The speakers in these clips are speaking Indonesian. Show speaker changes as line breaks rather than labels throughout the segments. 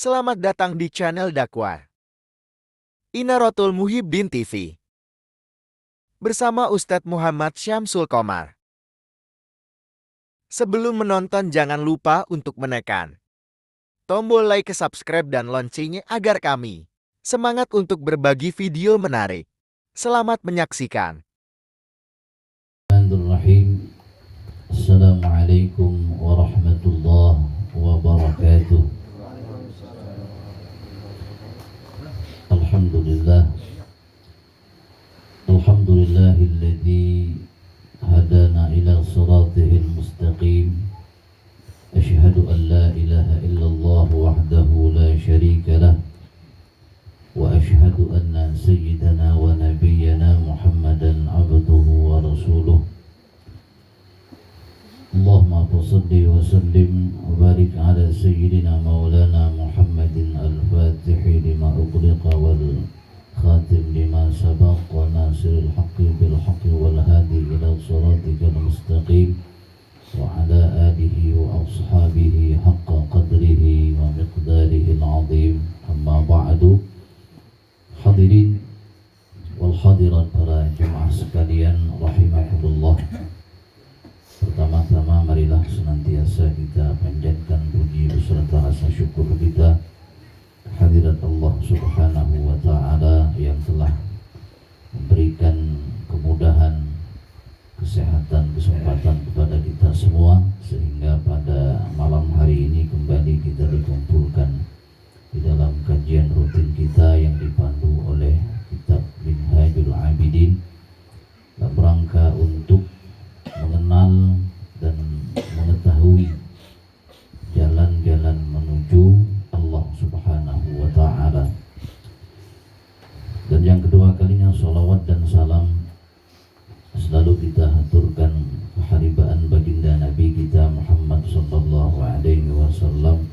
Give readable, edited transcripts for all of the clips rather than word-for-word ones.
Selamat datang di channel dakwah Inaratul Muhibbin TV bersama Ustadz Muhammad Syamsul Komar. Sebelum menonton jangan lupa untuk menekan tombol like, subscribe, dan loncengnya agar kami semangat untuk berbagi video menarik. Selamat menyaksikan.
Bismillahirrahmanirrahim. Assalamualaikum warahmatullahi wabarakatuh. Alhamdulillah. Alhamdulillahilladzi hadana ila siratihil mustaqim. Asyhadu an la ilaha illallah wahdahu la syarika lah. Wa asyhadu anna sayyidana wa nabiyyana Muhammadan abduhu wa rasuluh. Allahumma salli wa sallim wa barik ala sayyidina maulana Muhammadin al-Fatih lima ughliqa wal khatim lima sabaq wa nasiril haqqi bil haqqi wal hadi ila siratikal mustaqim wa ala alihi wa ashabihi haqqa qadrihi wa miqdarihi al-azim. Amma ba'du. Hadirin wal hadirat para jemaah sekalian rahimakumullah. Pertama-tama marilah senantiasa kita panjatkan puji beserta rasa syukur kita kehadirat Allah Subhanahu wa taala yang telah memberikan kemudahan, kesehatan, kesempatan kepada kita semua sehingga pada malam hari ini kembali kita dikumpulkan di dalam kajian rutin kita yang dipandu oleh kitab Minhajul Abidin dalam rangka untuk mengenal dan mengetahui jalan-jalan menuju Allah Subhanahu wa ta'ala. Dan yang kedua kalinya salawat dan salam selalu kita haturkan keharibaan baginda Nabi kita Muhammad sallallahu alaihi wasallam,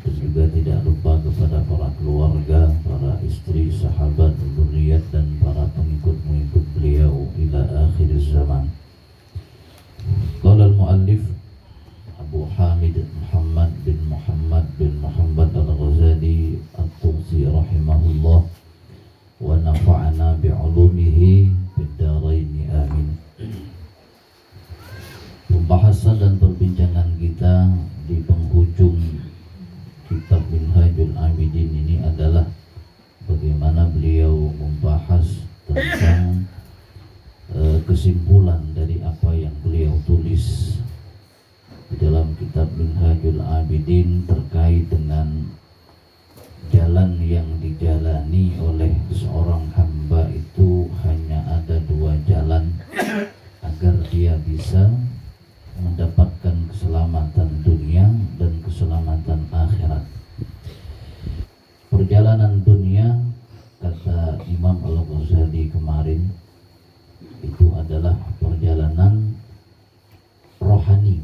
dan juga tidak lupa kepada para keluarga, para istri, sahabat, zuriat, dan para pengikut-pengikut beliau ila akhir zaman. Qala al-muallif Abu Hamid Muhammad bin Muhammad al-Ghazali at-Tusi rahimahullah wa nafa'ana bi'ulumihi fid dharain amin. Pembahasan dan perbincangan kita di penghujung kitab Minhajul Abidin ini adalah bagaimana beliau membahas tentang kesimpulan dari apa yang beliau tulis di dalam kitab Minhajul Abidin terkait dengan jalan yang dijalani oleh seorang hamba itu hanya ada dua jalan agar dia bisa mendapatkan keselamatan dunia dan keselamatan akhirat. Perjalanan dunia, kata Imam Al-Ghazali kemarin, itu adalah perjalanan rohani.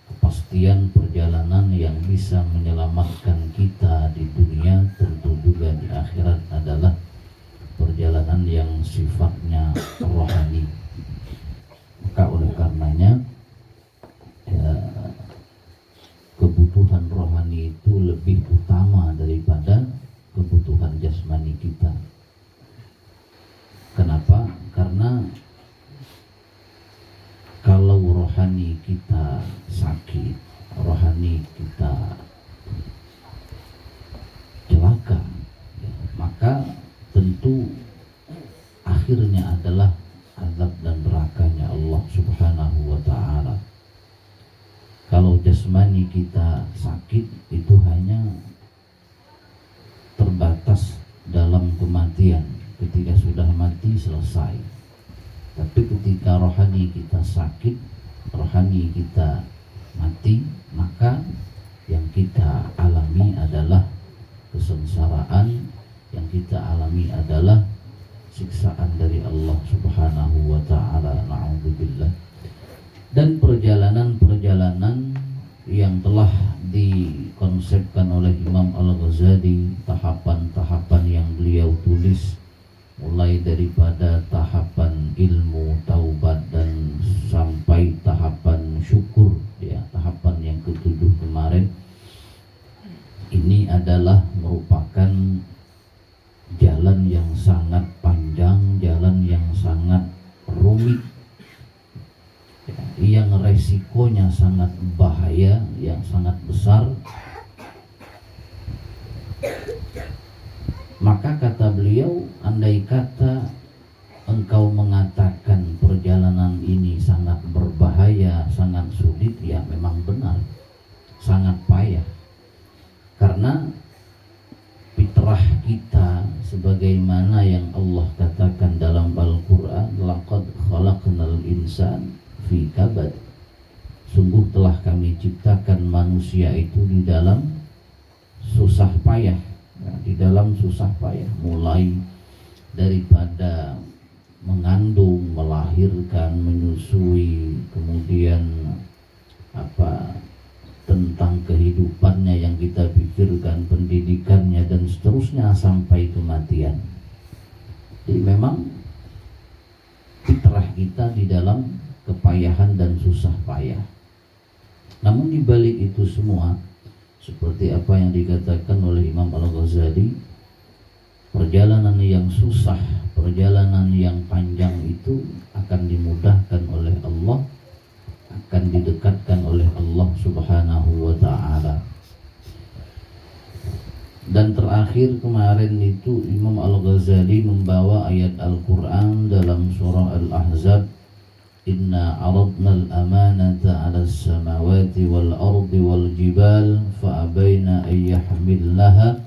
Kepastian perjalanan yang bisa menyelamatkan kita di dunia, tentu juga di akhirat, adalah perjalanan yang sifatnya rohani. Maka oleh karenanya kebutuhan rohani itu lebih utama daripada kebutuhan jasmani kita. Kenapa? Karena kalau rohani kita sakit, rohani kita celaka, maka tentu akhirnya adalah azab dan nerakanya Allah Subhanahu wa ta'ala. Kalau jasmani kita sakit, itu hanya terbatas dalam kematian. Ketika sudah mati selesai. Tapi ketika rohani kita sakit, rohani kita mati, maka yang kita alami adalah kesengsaraan, yang kita alami adalah siksaan dari Allah Subhanahu wa ta'ala. Na'udzubillah. Dan perjalanan-perjalanan yang telah dikonsepkan oleh Imam Al-Ghazali, tahapan-tahapan yang beliau tulis, mulai daripada tahapan ilmu, taubat, dan sampai tahapan syukur, ya, tahapan yang ketujuh kemarin, ini ini adalah merupakan jalan yang sangat panjang, jalan yang sangat rumit, yang resikonya sangat bahaya, yang sangat besar. Maka kata beliau, andai kata engkau mengatakan perjalanan ini sangat berbahaya, sangat sulit, ya memang benar, sangat payah. Karena fitrah kita sebagaimana yang Allah katakan dalam Al-Quran, laqad khalaqnal insan fi kabad, sungguh telah kami ciptakan manusia itu di dalam susah payah, ya, di dalam susah payah, mulai daripada mengandung, melahirkan, menyusui, kemudian tentang kehidupannya yang kita pikirkan, pendidikannya dan seterusnya sampai kematian. Jadi memang fitrah kita di dalam kepayahan dan susah payah. Namun di balik itu semua, seperti apa yang dikatakan oleh Imam Al-Ghazali, perjalanan yang susah, perjalanan yang panjang itu akan dimudahkan oleh Allah, akan didekatkan oleh Allah Subhanahu wa ta'ala. Dan terakhir kemarin itu Imam Al-Ghazali membawa ayat Al-Quran dalam surah Al-Ahzab, inna aradna al-amanata ala as-samawati wal ardi wal jibal fa'abayna an yahmilnaha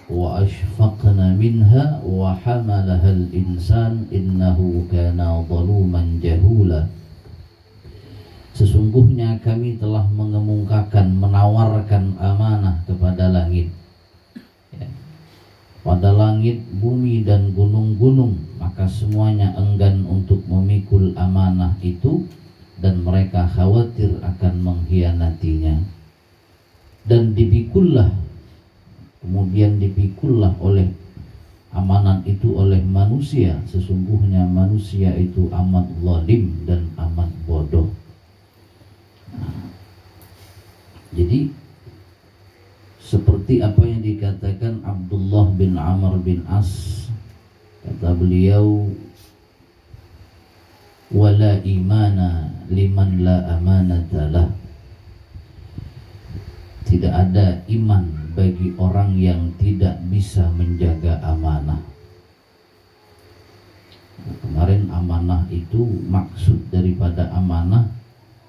wa ashfaqna minha wa hamalaha al-insan innahu kana zaluman jahula. Sesungguhnya kami telah mengemukakan, menawarkan amanah kepada langit, ya, pada langit, bumi dan gunung-gunung, maka semuanya enggan untuk memikul amanah itu dan mereka khawatir akan mengkhianatinya. Dan kemudian dipikullah oleh amanat itu oleh manusia. Sesungguhnya manusia itu amat zalim dan amat bodoh. Jadi seperti apa yang dikatakan Abdullah bin Amr bin As, kata beliau, wala imana liman la amanata lah, tidak ada iman bagi orang yang tidak bisa menjaga amanah. Kemarin amanah itu, maksud daripada amanah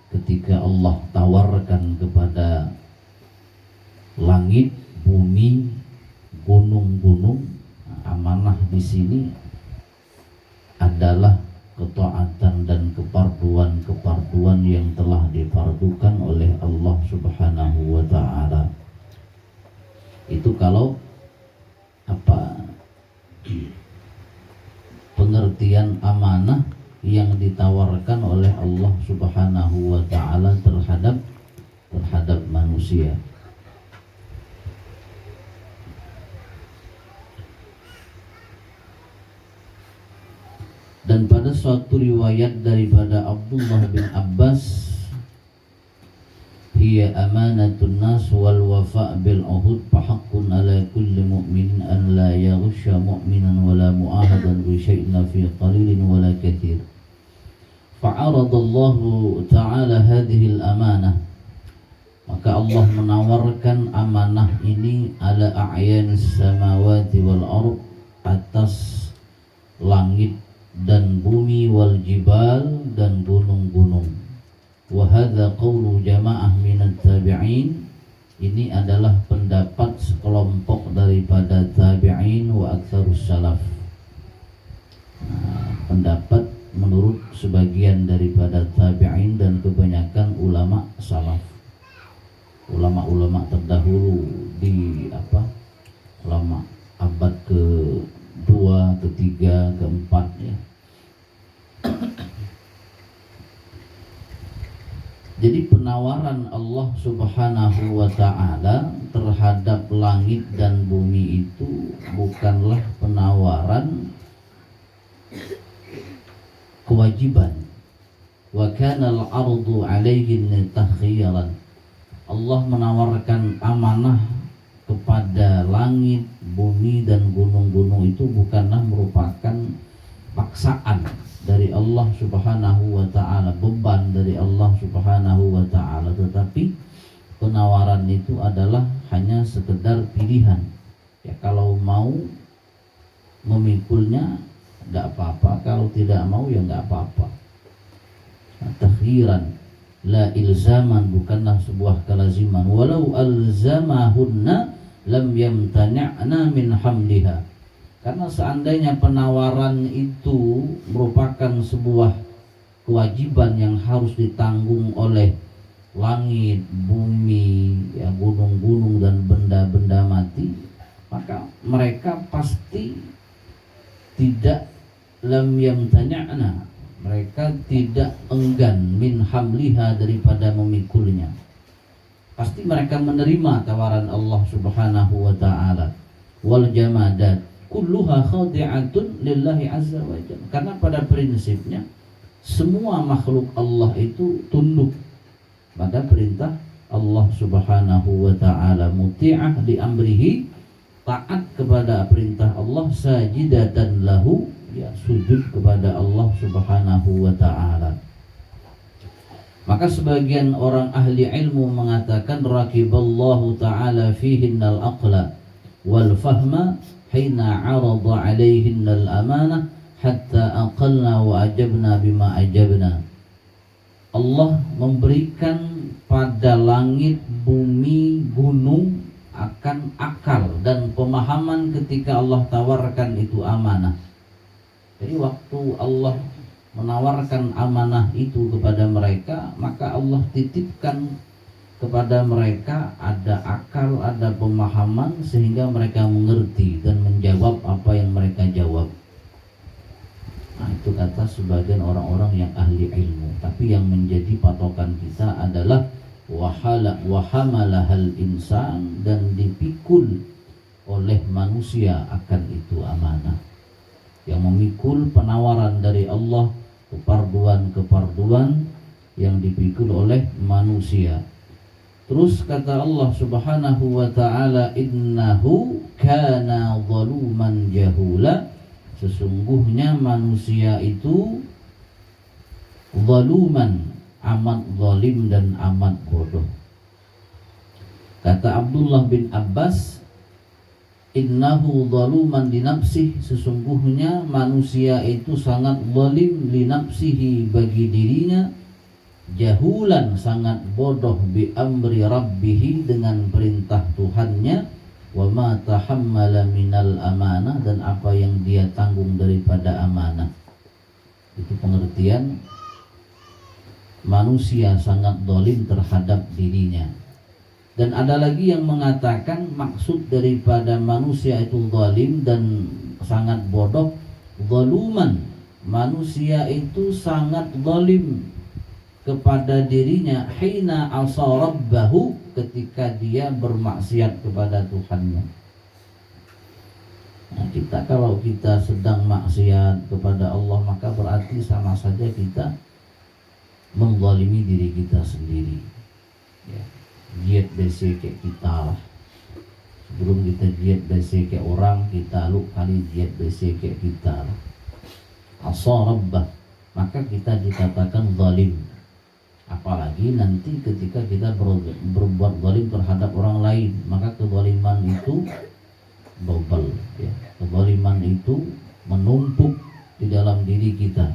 ketika Allah tawarkan kepada langit, bumi, gunung-gunung, amanah di sini adalah ketaatan dan keparduan yang telah difardukan oleh Allah Subhanahu wa ta'ala. Itu kalau pengertian amanah yang ditawarkan oleh Allah Subhanahu wa ta'ala terhadap manusia. Dan pada suatu riwayat daripada Abdullah bin Abbas, hiya amanatun nas wal wafa' bil uhud fahaqqun ala kulli mu'minin an la yaghsha mu'minan wala mu'ahadan bi syai'in fi qalilin wala katsir. Fa'aradallahu ta'ala hadhihi al-amanah, maka Allah menawarkan amanah ini ala a'yanis samawati wal ard, atas langit dan bumi, wal jibal dan gunung-gunung. Wa hadza qawlu jamaah minat tabi'in, ini adalah pendapat sekelompok daripada tabi'in wa aktsarus salaf. Pendapat menurut sebagian daripada tabi'in dan kebanyakan ulama salaf, ulama-ulama terdahulu di ulama abad ke-2, ke-3, ke-4 ya. Jadi penawaran Allah Subhanahu wa ta'ala terhadap langit dan bumi itu bukanlah penawaran kewajiban. Wa kana al-ardu 'alaihin takhyiran. Allah menawarkan amanah kepada dan gunung-gunung itu bukanlah merupakan paksaan dari Allah Subhanahu wa ta'ala, beban dari Allah Subhanahu wa ta'ala, tetapi penawaran itu adalah hanya sekedar pilihan. Ya, kalau mau memikulnya enggak apa-apa, kalau tidak mau ya enggak apa-apa. Takhyiran, la ilzaman, bukanlah sebuah kelaziman. Walau alzamahunna lam yamtani'na min hamliha. Karena seandainya penawaran itu merupakan sebuah kewajiban yang harus ditanggung oleh langit, bumi, ya, gunung-gunung dan benda-benda mati, maka mereka pasti tidak lam yamtani'na, mereka tidak enggan min hamliha, daripada memikulnya. Pasti mereka menerima tawaran Allah Subhanahu wa ta'ala. Wal jamadat kulluha khadi'atun lillahi azza wa jalla. Karena pada prinsipnya semua makhluk Allah itu tunduk pada perintah Allah Subhanahu wa ta'ala, muti'ah li amrihi, taat kepada perintah Allah, sajidatan lahu, ya, sujud kepada Allah Subhanahu wa ta'ala. Maka sebagian orang ahli ilmu mengatakan rakiballahu ta'ala fihinnal aqla wal fahma hina 'arada 'alaihinnal amanah hatta aqalna wa ajabna bima ajabna. Allah memberikan pada langit, bumi, gunung akan akal dan pemahaman ketika Allah tawarkan itu amanah. Jadi waktu Allah menawarkan amanah itu kepada mereka, maka Allah titipkan kepada mereka ada akal, ada pemahaman, sehingga mereka mengerti dan menjawab apa yang mereka jawab. Nah, itu kata sebagian orang-orang yang ahli ilmu. Tapi yang menjadi patokan kita adalah wahamalahal insan, dan dipikul oleh manusia akan itu amanah. Yang memikul penawaran dari Allah, keparduan yang dipikul oleh manusia. Terus kata Allah Subhanahu wa ta'ala, innahu kana zaluman jahula, sesungguhnya manusia itu zaluman, amat zalim dan amat bodoh. Kata Abdullah bin Abbas, innahu zaluman li nafsih, sesungguhnya manusia itu sangat zalim li nafsihi, bagi dirinya, jahulan, sangat bodoh, bi amri rabbih, dengan perintah Tuhannya, wa ma tahammala minal amanah, dan apa yang dia tanggung daripada amanah. Itu pengertian manusia sangat zalim terhadap dirinya. Dan ada lagi yang mengatakan maksud daripada manusia itu zalim dan sangat bodoh, zaluman, manusia itu sangat zalim kepada dirinya, hina asa rabbahu, ketika dia bermaksiat kepada Tuhannya. Nah, kalau kita sedang maksiat kepada Allah, maka berarti sama saja kita menzalimi diri kita sendiri. Ya, diet BC kayak kita lah. Sebelum kita diet BC kayak orang, kita lu kali diet BC kayak kita lah. Asa rabbah, maka kita dikatakan zalim. Apalagi nanti ketika kita berbuat zalim terhadap orang lain, maka kezaliman itu double, ya. Kezaliman itu menumpuk di dalam diri kita.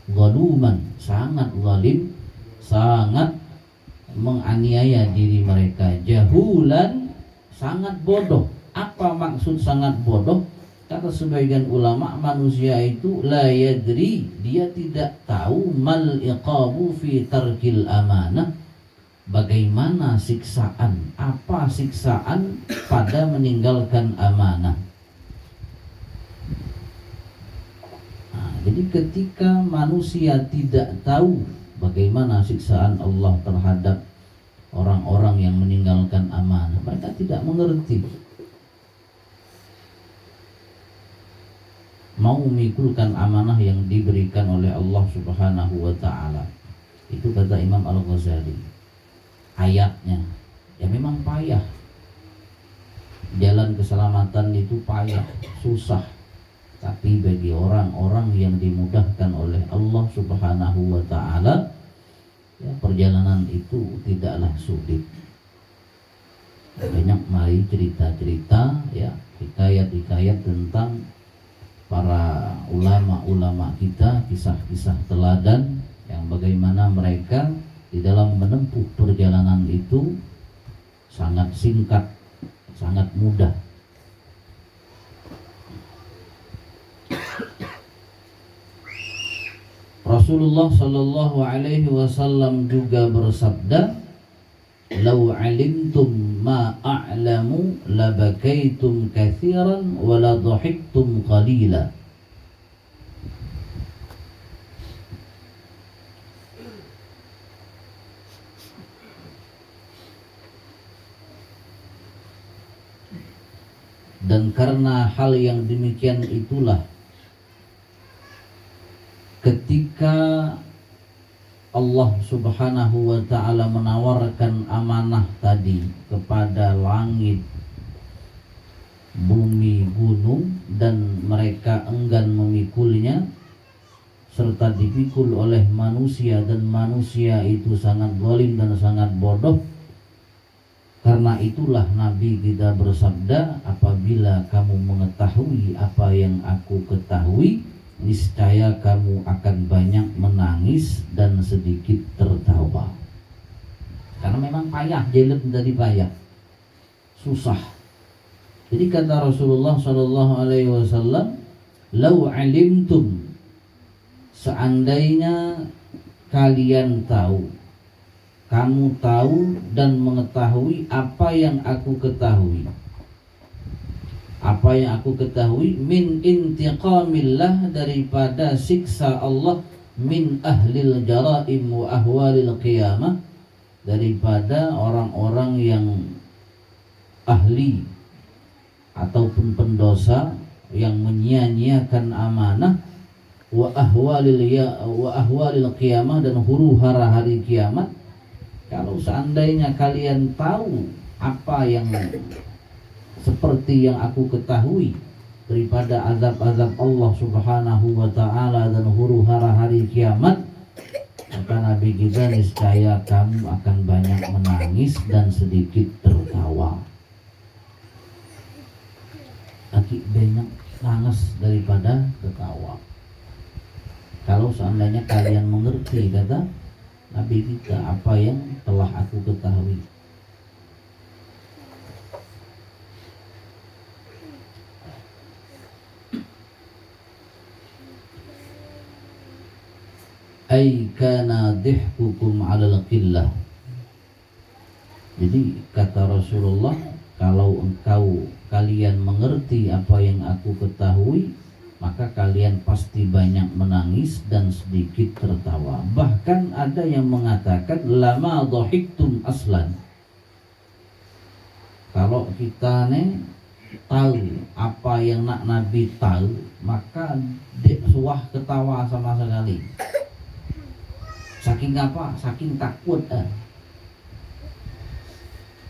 Zaluman, sangat zalim, sangat menganiaya diri mereka. Jahulan, sangat bodoh. Apa maksud sangat bodoh? Kata sebagian ulama, manusia itu la yadri, dia tidak tahu mal iqabu fi tarkil amanah, bagaimana siksaan, apa siksaan pada meninggalkan amanah. Nah, jadi ketika manusia tidak tahu bagaimana siksaan Allah terhadap orang-orang yang meninggalkan amanah, mereka tidak mengerti. Mau memikulkan amanah yang diberikan oleh Allah Subhanahu wa ta'ala. Itu kata Imam Al-Ghazali. Ayatnya, ya memang payah. Jalan keselamatan itu payah, susah. Tapi bagi orang-orang yang dimudahkan oleh Allah Subhanahu wa Ta'ala, ya, perjalanan itu tidaklah sulit. Banyak mari cerita-cerita, ya, hikayat-hikayat tentang para ulama-ulama kita, kisah-kisah teladan yang bagaimana mereka di dalam menempuh perjalanan itu sangat singkat, sangat mudah. Rasulullah Shallallahu Alaihi Wasallam juga bersabda, "Lau alimtum ma a'lamu labakaitum katsiran wa la dhahiktum qalila." Dan karena hal yang demikian itulah ketika Allah Subhanahu wa Ta'ala menawarkan amanah tadi kepada langit, bumi, gunung, dan mereka enggan memikulnya serta dipikul oleh manusia, dan manusia itu sangat zalim dan sangat bodoh. Karena itulah Nabi kita bersabda, apabila kamu mengetahui apa yang aku ketahui, niscaya kamu akan banyak menangis dan sedikit tertawa. Karena memang payah, jelek dari payah, susah. Jadi kata Rasulullah Shallallahu Alaihi Wasallam, "Lau alimtum," seandainya kalian tahu, kamu tahu dan mengetahui apa yang aku ketahui. Apa yang aku ketahui min intiqamillah, daripada siksa Allah, min ahlil jaraim wa ahwalil qiyamah, daripada orang-orang yang ahli ataupun pendosa yang menyia-nyiakan amanah, wa ahwalil qiyamah, dan huru-hara hari kiamat. Kalau seandainya kalian tahu apa yang seperti yang aku ketahui daripada azab-azab Allah Subhanahu wa Ta'ala dan huru-hara hari kiamat, maka Nabi kita niscaya kamu akan banyak menangis dan sedikit tertawa. Lagi banyak nangis daripada tertawa. Kalau seandainya kalian mengerti, kata Nabi kita, apa yang telah aku ketahui. Ai kana dhihkukum 'alal qillah. Jadi kata Rasulullah, kalau kalian mengerti apa yang aku ketahui, maka kalian pasti banyak menangis dan sedikit tertawa. Bahkan ada yang mengatakan lama dhahiktum aslan. Kalau kita tahu apa yang Nabi tahu, maka suah ketawa sama sekali. Saking apa? Saking takut.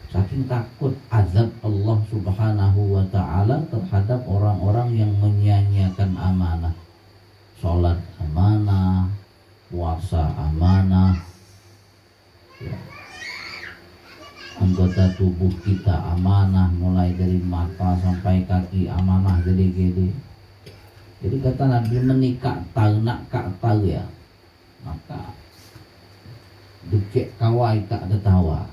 Saking takut azab Allah Subhanahu wa Ta'ala terhadap orang-orang yang menyia-nyiakan amanah. Sholat amanah, puasa amanah, ya. Anggota tubuh kita amanah, mulai dari mata sampai kaki amanah gede-gede. Jadi kata Nabi, menikah tahu nak kak tahu ya, maka dikek kawai kak tertawa.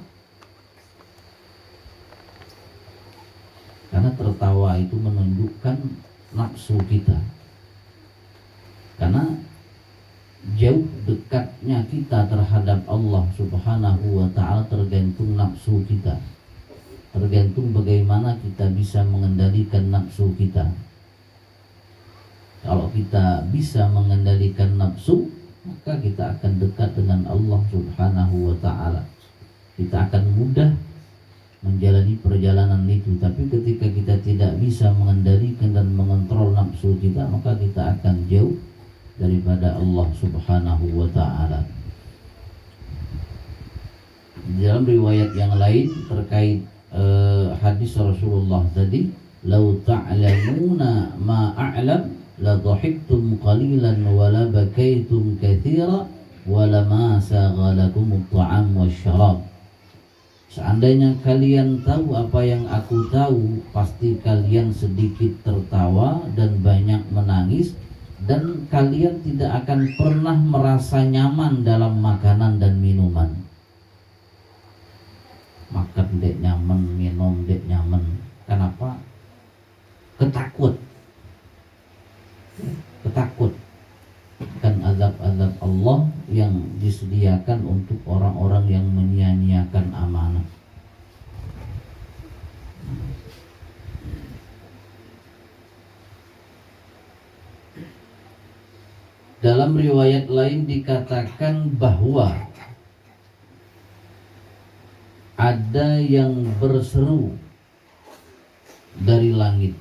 Karena tertawa itu menunjukkan nafsu kita. Karena jauh dekatnya kita terhadap Allah Subhanahu wa Ta'ala tergantung nafsu kita. Tergantung bagaimana kita bisa mengendalikan nafsu kita. Kalau kita bisa mengendalikan nafsu, maka kita akan dekat dengan Allah Subhanahu wa Ta'ala. Kita akan mudah menjalani perjalanan itu. Tapi ketika kita tidak bisa mengendalikan dan mengontrol nafsu kita, maka kita akan jauh daripada Allah Subhanahu wa Ta'ala. Di dalam riwayat yang lain terkait hadis Rasulullah tadi, "Lau ta'lamuna ma a'lam la dhahiktum qalilan wa la bakaitum katsira wa lama saghalakum at-ta'am wasyarab." Seandainya kalian tahu apa yang aku tahu, pasti kalian sedikit tertawa dan banyak menangis, dan kalian tidak akan pernah merasa nyaman dalam makanan dan minuman. Makan dek nyaman, minum dek nyaman. Kenapa? Ketakut kan azab-azab Allah yang disediakan untuk orang-orang yang menyia-nyiakan amanah. Dalam riwayat lain dikatakan bahwa ada yang berseru dari langit,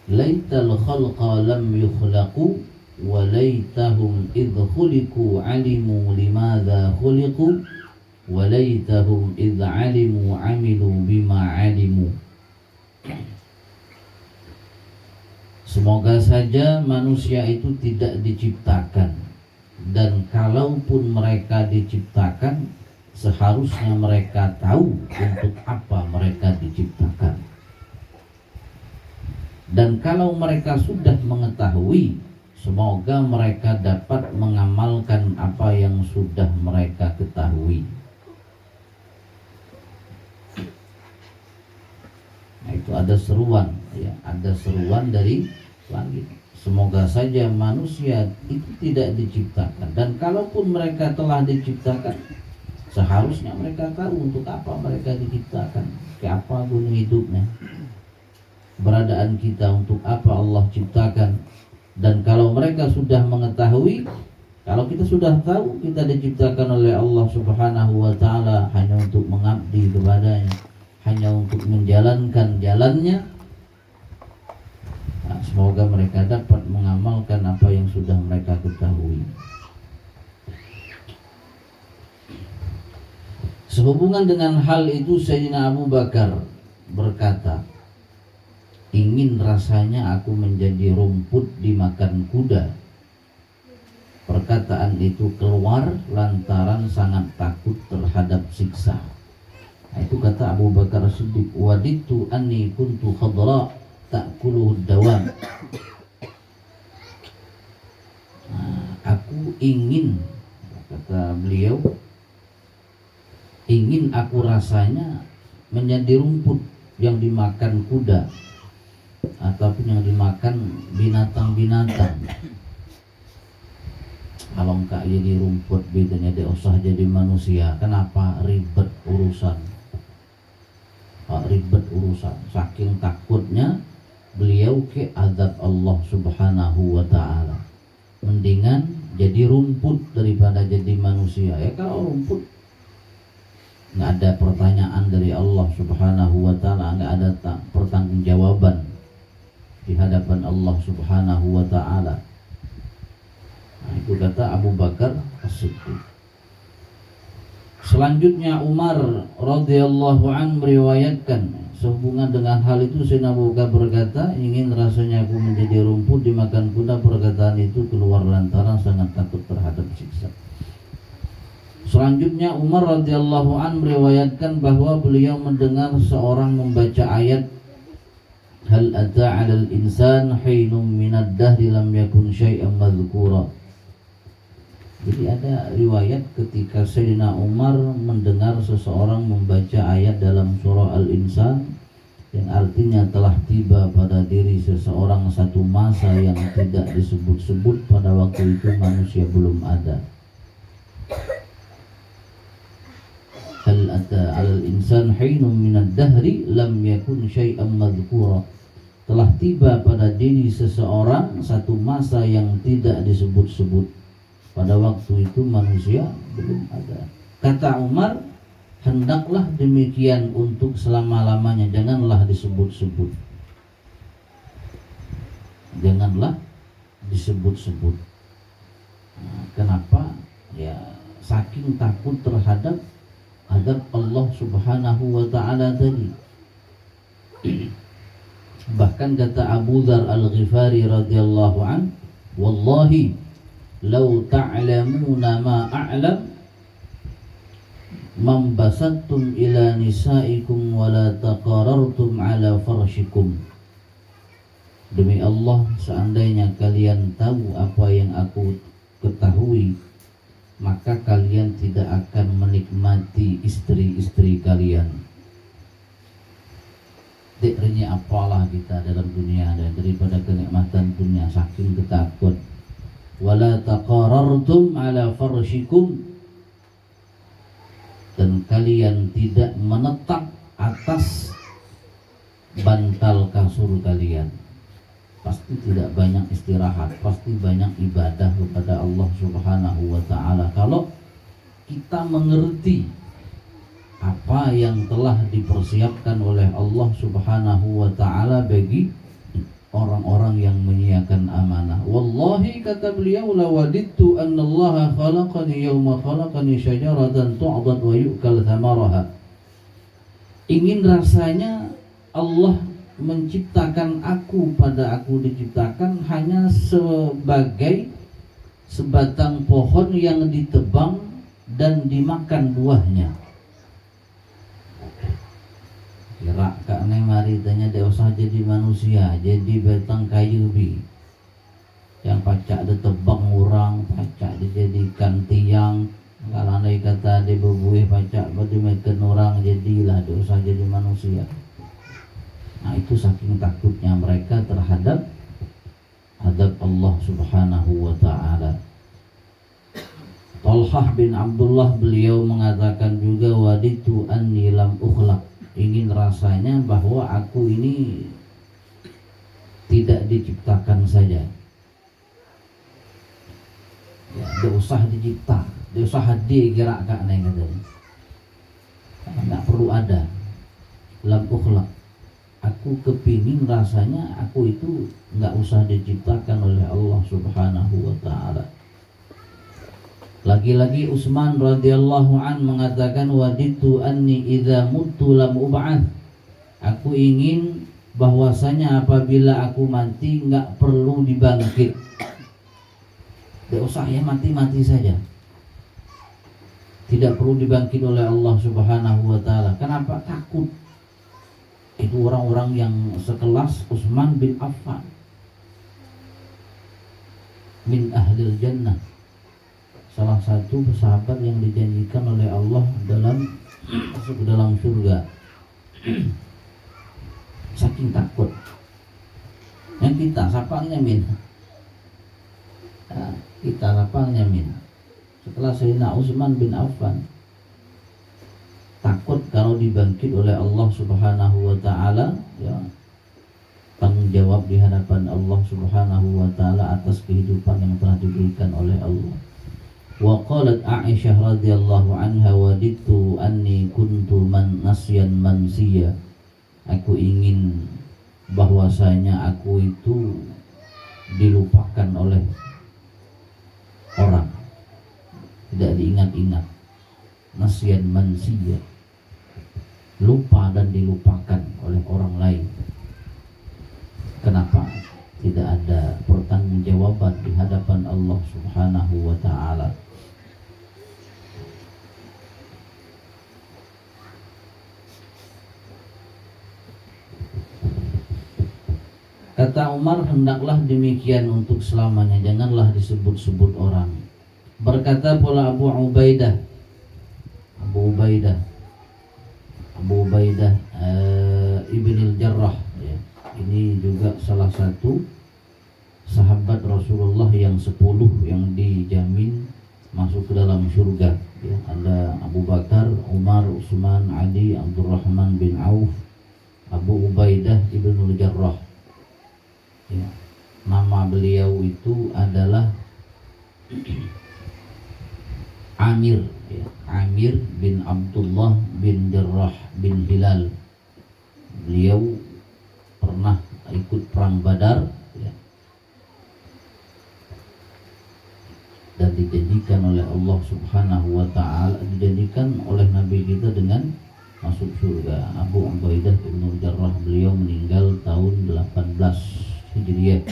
"Laital khalqa lam yukhlaqu wa laitahum idh khuliqu alimu limadza khuliqu wa laitahum idh alimu amilu bima alimu." Semoga saja manusia itu tidak diciptakan, dan kalaupun mereka diciptakan, seharusnya mereka tahu untuk apa mereka diciptakan. Dan kalau mereka sudah mengetahui, semoga mereka dapat mengamalkan apa yang sudah mereka ketahui. Nah, itu ada seruan, ya, ada seruan dari langit. Semoga saja manusia itu tidak diciptakan, dan kalaupun mereka telah diciptakan, seharusnya mereka tahu untuk apa mereka diciptakan, ke apa gunung hidupnya, keberadaan kita, untuk apa Allah ciptakan. Dan kalau mereka sudah mengetahui, kalau kita sudah tahu kita diciptakan oleh Allah Subhanahu wa ta'ala hanya untuk mengabdi kepadanya, hanya untuk menjalankan jalannya, nah, semoga mereka dapat mengamalkan apa yang sudah mereka ketahui. Sehubungan dengan hal itu, Sayyidina Abu Bakar berkata, "Ingin rasanya aku menjadi rumput dimakan kuda." Perkataan itu keluar lantaran sangat takut terhadap siksa. Nah, itu kata Abu Bakar Siddiq, "Waditu anni kuntu khadra ta'kuluhu dawam." Nah, aku ingin, kata beliau, ingin aku rasanya menjadi rumput yang dimakan kuda ataupun yang dimakan binatang-binatang. Kalau enggak jadi rumput, bedanya dia usah jadi manusia. Kenapa? Ribet urusan. Ribet urusan. Saking takutnya beliau ke azab Allah Subhanahu wa ta'ala. Mendingan jadi rumput daripada jadi manusia. Ya, kalau rumput nggak ada pertanyaan dari Allah Subhanahu wa ta'ala, nggak ada pertanggungjawaban di hadapan Allah Subhanahu wa ta'ala. Nah, itu kata Abu Bakar As-Siddiq. Selanjutnya Umar radhiyallahu an meriwayatkan, sehubungan dengan hal itu Sayyidina Abu Bakar berkata, "Ingin rasanya aku menjadi rumput dimakan kuda." Perkataan itu keluar lantaran sangat takut terhadap siksa. Selanjutnya Umar radhiyallahu an meriwayatkan bahwa beliau mendengar seorang membaca ayat, "Hal ata 'alal insan hinum minad dahri lam yakun syai'an madhkura." Jadi ada riwayat ketika Sayyidina Umar mendengar seseorang membaca ayat dalam surah Al-Insan yang artinya telah tiba pada diri seseorang satu masa yang tidak disebut-sebut pada waktu itu manusia belum ada. Hal ata 'alal insan hinum minad dahri lam yakun syai'an madhkura. Telah tiba pada diri seseorang satu masa yang tidak disebut-sebut. Pada waktu itu manusia belum ada. Kata Umar, hendaklah demikian untuk selama-lamanya, janganlah disebut-sebut. Janganlah disebut-sebut. Nah, kenapa? Ya, saking takut terhadap adab Allah Subhanahu wa ta'ala tadi. Bahkan kata Abu Dzar Al-Ghifari radhiyallahu an, wallahi law ta'lamuna ma a'lam mambasattum ila nisaikum wa la taqarartum ala farshikum. Demi Allah, seandainya kalian tahu apa yang aku ketahui, maka kalian tidak akan menikmati istri-istri kalian. Dikrinya apalah kita dalam dunia dan daripada kenikmatan dunia, saking ketakut. Wala taqarartum ala farshikum, dan kalian tidak menetap atas bantal kasur kalian. Pasti tidak banyak istirahat, pasti banyak ibadah kepada Allah Subhanahu wa ta'ala. Kalau kita mengerti apa yang telah dipersiapkan oleh Allah Subhanahu wa ta'ala bagi orang-orang yang menyiapkan amanah. Wallahi, kata beliau, lawadittu annallaha khalaqani yawma khalaqani syajaratan tu'dad wa yu'kal thamaraha. Ingin rasanya Allah menciptakan aku pada aku diciptakan hanya sebagai sebatang pohon yang ditebang dan dimakan buahnya. Kira kakne mari tanya dia usah jadi manusia, jadi batang kayu bi yang pacak ditebang orang, pacak dijadikan tiang. Kalau andai kata dia berbuih pacak berdemikian orang, jadilah dia usah jadi manusia. Nah, itu saking takutnya mereka terhadap adab Allah Subhanahu wa ta'ala. Talhah bin Abdullah beliau mengatakan juga, waditu anni lam ukhlaq. Ingin rasanya bahwa aku ini tidak diciptakan saja. Ya, dia usah dicipta, dia usah hadir gerak kak neng katanya. Tidak perlu ada. Lam ukhlaq. Aku kepingin rasanya aku itu nggak usah diciptakan oleh Allah Subhanahu wa ta'ala. Lagi-lagi Utsman radhiyallahu an mengatakan, waditu anni idza muttu lam ub'ats. Aku ingin bahwasanya apabila aku mati nggak perlu dibangkit. Tidak usah ya mati-mati saja. Tidak perlu dibangkit oleh Allah Subhanahu wa ta'ala. Kenapa? Takut. Itu orang-orang yang sekelas Utsman bin Affan, min ahlil jannah, salah satu sahabat yang dijanjikan oleh Allah masuk ke dalam surga. Saking takut. Yang kita sapangnya min, kita sapangnya min. Setelah Sayyidina Utsman bin Affan takut kalau dibangkit oleh Allah Subhanahu wa ta'ala, ya, tanggung jawab di hadapan Allah Subhanahu wa ta'ala atas kehidupan yang telah diberikan oleh Allah. Wa qalat Aisyah radhiyallahu anha, waditu anni kuntu man nasyan mansiya. Aku ingin bahwasanya aku itu dilupakan oleh orang, tidak diingat-ingat. Nasyan mansiya, lupa dan dilupakan oleh orang lain. Kenapa? Tidak ada pertanggungjawaban di hadapan Allah Subhanahu wa ta'ala. Kata Umar, hendaklah demikian untuk selamanya, janganlah disebut-sebut orang. Berkata pula Abu Ubaidah Ibnil Jarrah, ya. Ini juga salah satu sahabat Rasulullah yang 10 yang dijamin masuk ke dalam surga, ya. Ada Abu Bakar, Umar, Utsman, Ali, Abdurrahman bin Auf, Abu Ubaidah Ibnul Jarrah, ya. Nama beliau itu adalah Amir, ya. Amir bin Abdullah bin Jarrah bin Hilal. Beliau pernah ikut perang Badar, ya. Dan dijanjikan oleh Allah Subhanahu wa taala, dijanjikan oleh Nabi kita dengan masuk surga. Abu Ubaidah bin Jarrah, beliau meninggal tahun 18 Hijriah.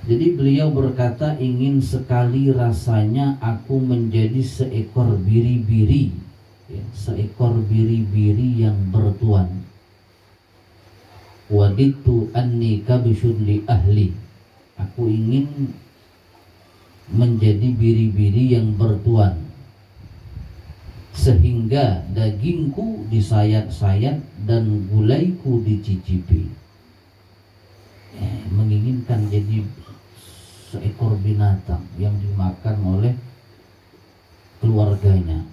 Jadi beliau berkata, ingin sekali rasanya aku menjadi seekor biri-biri, ya, seekor biri-biri yang bertuan. Waditu anni kabsyun li ahli, aku ingin menjadi biri-biri yang bertuan, sehingga dagingku disayat-sayat dan gulaiku dicicipi. Menginginkan jadi seekor binatang yang dimakan oleh keluarganya.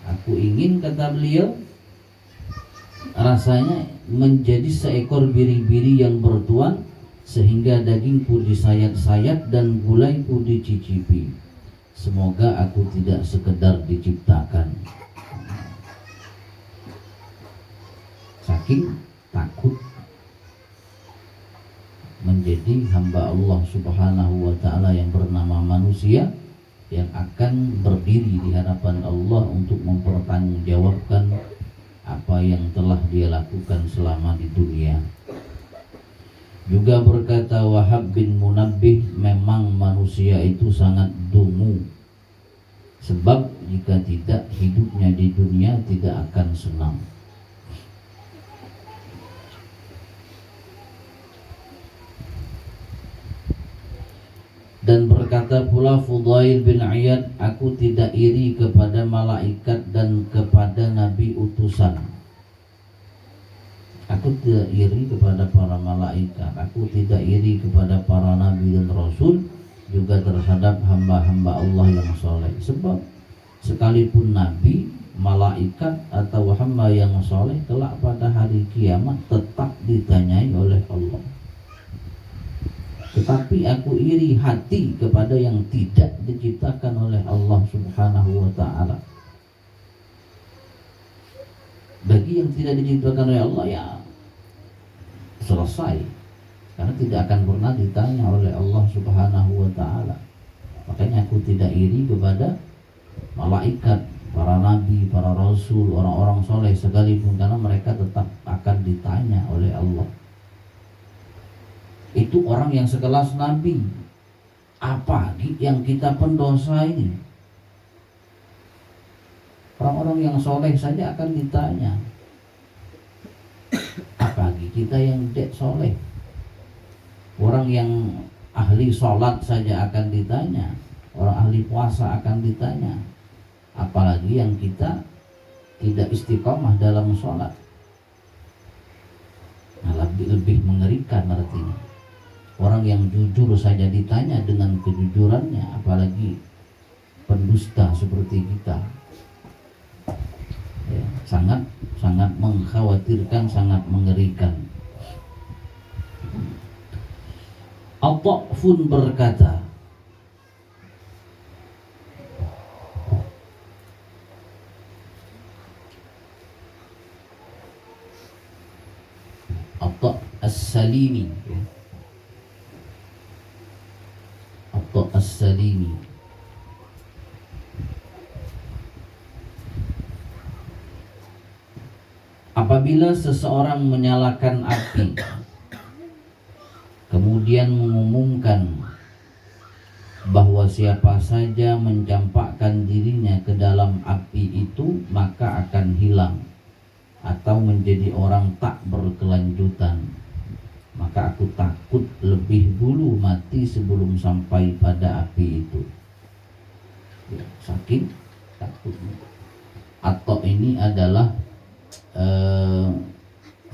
Aku ingin, kata beliau, rasanya menjadi seekor biri-biri yang bertuan, sehingga dagingku disayat-sayat dan gulaiku dicicipi. Semoga aku tidak sekedar diciptakan. Saking takut menjadi hamba Allah Subhanahu wa ta'ala yang bernama manusia, yang akan berdiri di hadapan Allah untuk mempertanggungjawabkan apa yang telah dia lakukan selama di dunia. Juga berkata Wahab bin Munabbih, memang manusia itu sangat dungu, sebab jika tidak, hidupnya di dunia tidak akan senang. Dan berkata pula Fudail bin Iyad, aku tidak iri kepada malaikat dan kepada nabi utusan. Aku tidak iri kepada para malaikat, aku tidak iri kepada para nabi dan rasul, juga terhadap hamba-hamba Allah yang soleh. Sebab sekalipun nabi, malaikat atau hamba yang soleh, kelak pada hari kiamat tetap ditanyai oleh Allah. Tetapi aku iri hati kepada yang tidak diciptakan oleh Allah Subhanahu wa ta'ala. Bagi yang tidak diciptakan oleh Allah, ya selesai, karena tidak akan pernah ditanya oleh Allah Subhanahu wa ta'ala. Makanya aku tidak iri kepada malaikat, para nabi, para rasul, orang-orang soleh sekalipun, karena mereka tetap akan ditanya oleh Allah. Itu orang yang sekelas nabi, apalagi yang kita pendosa ini. Orang-orang yang soleh saja akan ditanya, apalagi kita yang tidak soleh. Orang yang ahli sholat saja akan ditanya, orang ahli puasa akan ditanya, apalagi yang kita tidak istiqomah dalam sholat. Nah, lebih mengerikan artinya. Orang yang jujur saja ditanya dengan kejujurannya, apalagi pendusta seperti kita. Ya, sangat mengkhawatirkan, sangat mengerikan. At-Ta'fun berkata, At-Ta' As-Salimi, At-Ta' As-Salimi, apabila seseorang menyalakan api, kemudian mengumumkan bahwa siapa saja mencampakkan dirinya ke dalam api itu, maka akan hilang atau menjadi orang tak berkelanjutan, maka aku takut lebih dulu mati sebelum sampai pada api itu. Ya, saking takutnya. Atau ini adalah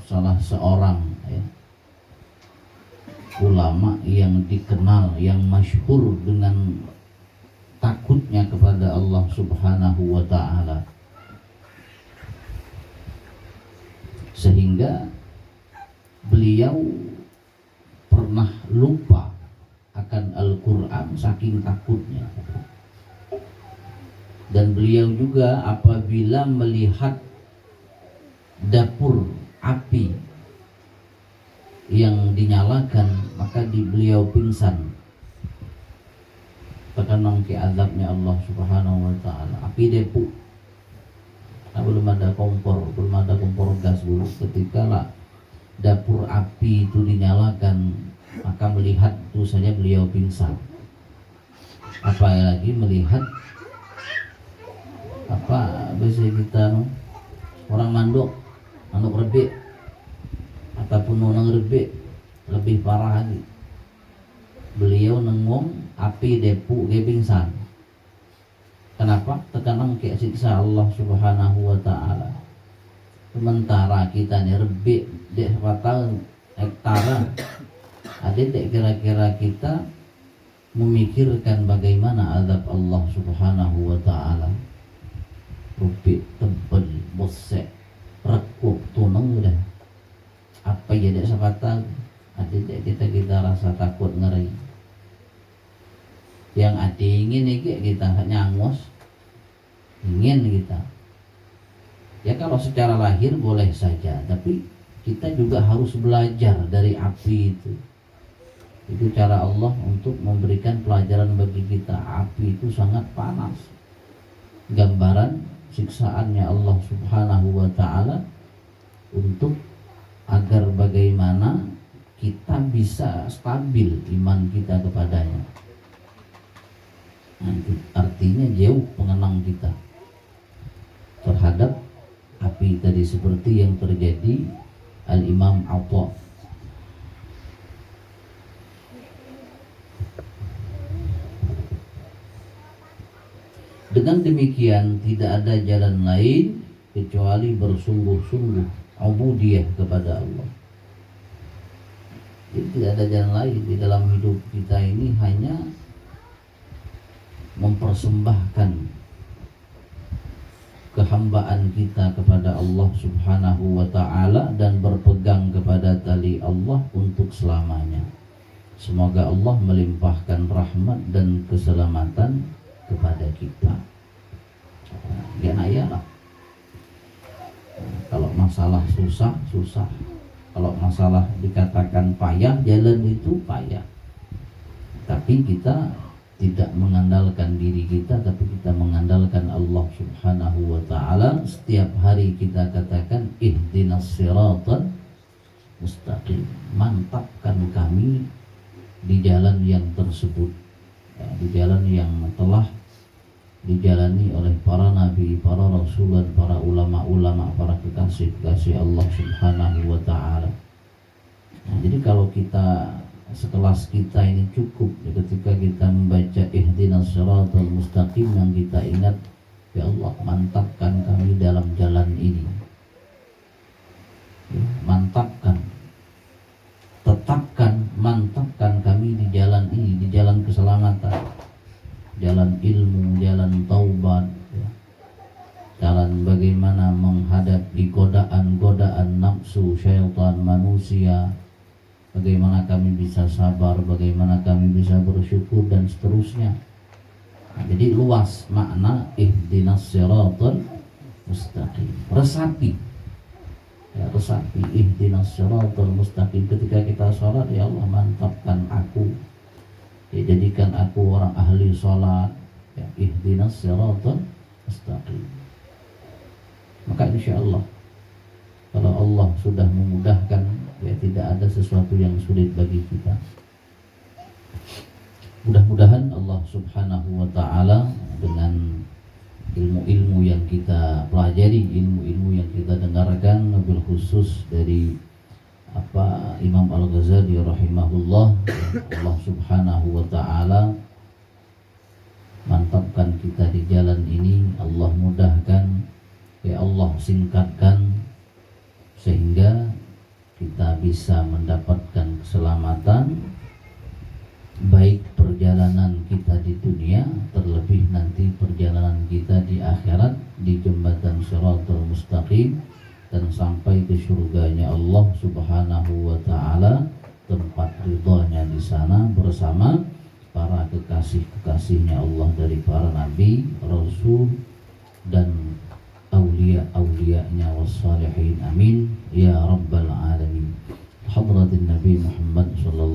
salah seorang, ya, ulama yang dikenal, yang masyhur dengan takutnya kepada Allah Subhanahu wa ta'ala, sehingga beliau pernah lupa akan Al-Quran saking takutnya. Dan beliau juga apabila melihat dapur api yang dinyalakan, maka beliau pingsan terkenang ke azabnya Allah Subhanahu wa taala. Api depu. Nah, belum ada kompor gas dulu. Ketika lah dapur api itu dinyalakan, maka melihat itu saja beliau pingsan. Apalagi melihat biasa kita orang manduk rebek ataupun orang rebek lebih parah lagi. Beliau nengong api depu ge pingsan. Kenapa? Terkenang kayak siksa Allah Subhanahu wa taala. Sementara kita nih rebek dek batang hektara. Ada dek kira-kira kita memikirkan bagaimana azab Allah Subhanahu wa taala. Rupik tebel bosek rekuk tunang udah apa ya dek sepatah ada dek kita rasa takut ngeri yang ada ingin kita nyangos ingin kita ya kalau secara lahir boleh saja tapi kita juga harus belajar dari api itu cara Allah untuk memberikan pelajaran bagi kita. Api itu sangat panas, gambaran siksaannya Allah Subhanahu wa ta'ala untuk agar bagaimana kita bisa stabil iman kita kepadanya. Nah, itu artinya jauh pengenang kita terhadap api tadi seperti yang terjadi Al-Imam Atha. Dengan demikian tidak ada jalan lain kecuali bersungguh-sungguh ubudiyah kepada Allah. Jadi tidak ada jalan lain di dalam hidup kita ini hanya mempersembahkan kehambaan kita kepada Allah Subhanahu wa ta'ala dan berpegang kepada tali Allah untuk selamanya. Semoga Allah melimpahkan rahmat dan keselamatan kepada kita. Ya lah. Kalau masalah susah. Kalau masalah dikatakan payah, jalan itu payah. Tapi kita tidak mengandalkan diri kita, tapi kita mengandalkan Allah Subhanahu wa ta'ala. Setiap hari kita katakan ihdinas siratal mustaqim. Mantapkan kami di jalan yang tersebut, di jalan yang telah dijalani oleh para nabi, para rasul dan para ulama-ulama, para kekasih-kekasih Allah Subhanahu wa ta'ala. Nah, jadi kalau kita sekelas kita ini cukup ketika kita membaca ihdinas siratal mustaqim yang kita ingat, ya Allah mantapkan kami dalam jalan ini, ya, mantapkan kami di jalan ini, di jalan keselamatan, jalan ilmu, jalan taubat, ya. Jalan bagaimana menghadapi godaan-godaan nafsu syaitan manusia, bagaimana kami bisa sabar, bagaimana kami bisa bersyukur dan seterusnya. Nah, jadi luas makna ihdinas siratal mustaqim. Resapi ihdinas siratal mustaqim. Ketika kita sholat, ya Allah mantapkan aku, ya, jadikan aku orang ahli sholat, ya, ihdinas siratal mustaqim. Maka insya Allah kalau Allah sudah memudahkan, ya tidak ada sesuatu yang sulit bagi kita. Mudah-mudahan Allah Subhanahu wa ta'ala dengan ilmu-ilmu yang kita pelajari, ilmu-ilmu yang kita dengarkan, wabil khusus dari Imam Al-Ghazali rahimahullah, Allah Subhanahu wa ta'ala mantapkan kita di jalan ini. Allah mudahkan, ya Allah singkatkan sehingga kita bisa mendapatkan keselamatan, baik perjalanan kita di dunia, terlebih nanti perjalanan kita di akhirat, di jembatan Shiratal Mustaqim, dan sampai ke surganya Allah Subhanahu wa ta'ala, tempat ridhonya di sana bersama para kekasih-kekasihnya Allah dari para nabi, rasul dan aulia-aulianya wassalihin. Amin ya rabbal alamin. Hadratin Nabi Muhammad sallallahu